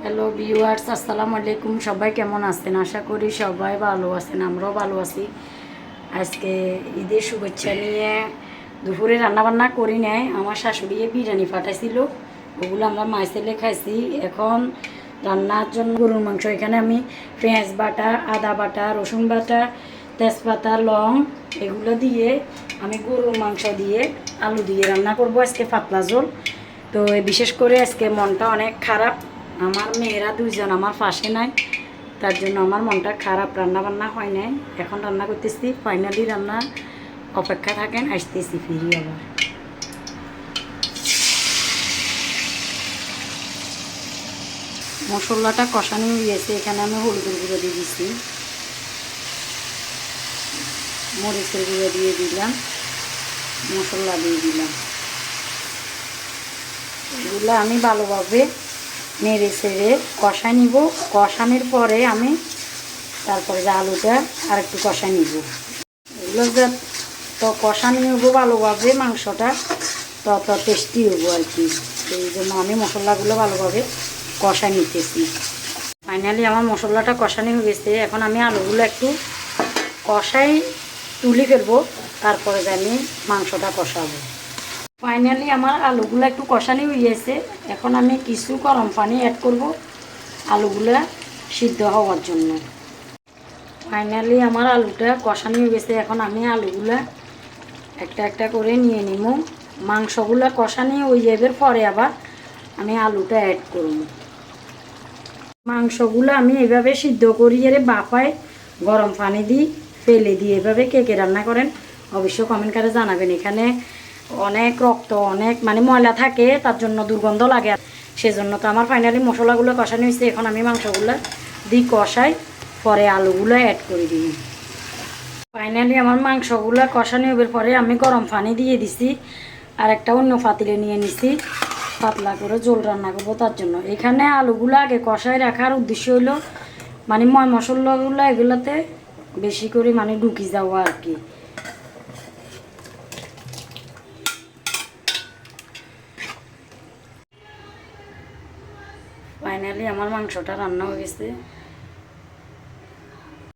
Hello viewers, আসসালামু আলাইকুম। সবাই কেমন আছেন? আশা করি সবাই ভালো আছেন, আমরাও ভালো আছি। আজকে ঈদের শুভেচ্ছা নিয়ে দুপুরে রান্নাবান্না করি নাই, আমার শাশুড়ি বিরিয়ানি পাঠাইছিল, ওগুলো আমরা মাইসেলে খাইছি। এখন রান্নার জন্য গরুর মাংস, এখানে আমি পেঁয়াজ বাটা, আদা বাটা, রসুন বাটা, তেজপাতা, লং এগুলো দিয়ে আমি গরুর মাংস দিয়ে আলু দিয়ে রান্না করব আজকে পাতলা ঝোল। তো বিশেষ করে আজকে মনটা অনেক খারাপ, আমার মেয়েরা দুইজন আমার পাশে নাই, তার জন্য আমার মনটা খারাপ, রান্না বান্না হয় নাই। এখন রান্না করতেছি, ফাইনালি রান্না অপেক্ষা থাকেন, আসতেছি ফিরি আবার। মশলাটা কষানো হয়ে গেছে, এখানে আমি হলুদের গুঁড়ো দিয়ে দিচ্ছি, মরিচের গুঁড়ো দিয়ে দিলাম, মশলা দিয়ে দিলাম। এগুলো আমি ভালোভাবে নেড়ে ছেড়ে কষা নিব। কষানোর পরে আমি তারপরে যে আলুটা আর একটু কষা নিব। এগুলো তো কষানো নেব ভালোভাবে, মাংসটা তত টেস্টি হবো আর কি। সেই জন্য আমি মশলাগুলো ভালোভাবে কষা নিতেছি। ফাইনালি আমার মশলাটা কষানো হয়ে গেছে, এখন আমি আলুগুলো একটু কষাই তুলে ফেলবো, তারপরে যে আমি মাংসটা কষাবো। ফাইনালি আমার আলুগুলো একটু কষানি হয়ে গেছে, এখন আমি কিছু গরম পানি অ্যাড করব আলুগুলো সিদ্ধ হওয়ার জন্য। ফাইনালি আমার আলুটা কষানি হয়ে গেছে, এখন আমি আলুগুলো একটা একটা করে নিয়ে নিব। মাংসগুলো কষানি হয়ে যাবার পরে আবার আমি আলুটা অ্যাড করব। মাংসগুলো আমি এভাবে সিদ্ধ করি, এর বাপায় গরম পানি দিই, ফেলে দিই। এভাবে কে কে রান্না করেন অবশ্যই কমেন্ট করে জানাবেন। এখানে অনেক রক্ত, অনেক ময়লা থাকে, তার জন্য দুর্গন্ধ লাগে, সেজন্য। তো আমার ফাইনালি মশলাগুলো কষানো হয়েছে, এখন আমি মাংসগুলো দিই কষাই, পরে আলুগুলো অ্যাড করে দিই। ফাইনালি আমার মাংসগুলো কষানো হবার পরে আমি গরম পানি দিয়ে দিছি, আর একটা অন্য পাতিলে নিয়ে নিছি, পাতলা করে ঝোল রান্না করবো তার জন্য। এখানে আলুগুলো আগে কষায় রাখার উদ্দেশ্য হলো ময় মশলাগুলো এগুলোতে বেশি করে ঢুকি যাওয়া আর কি। ফাইনালি আমার মাংসটা রান্না হয়ে গেছে।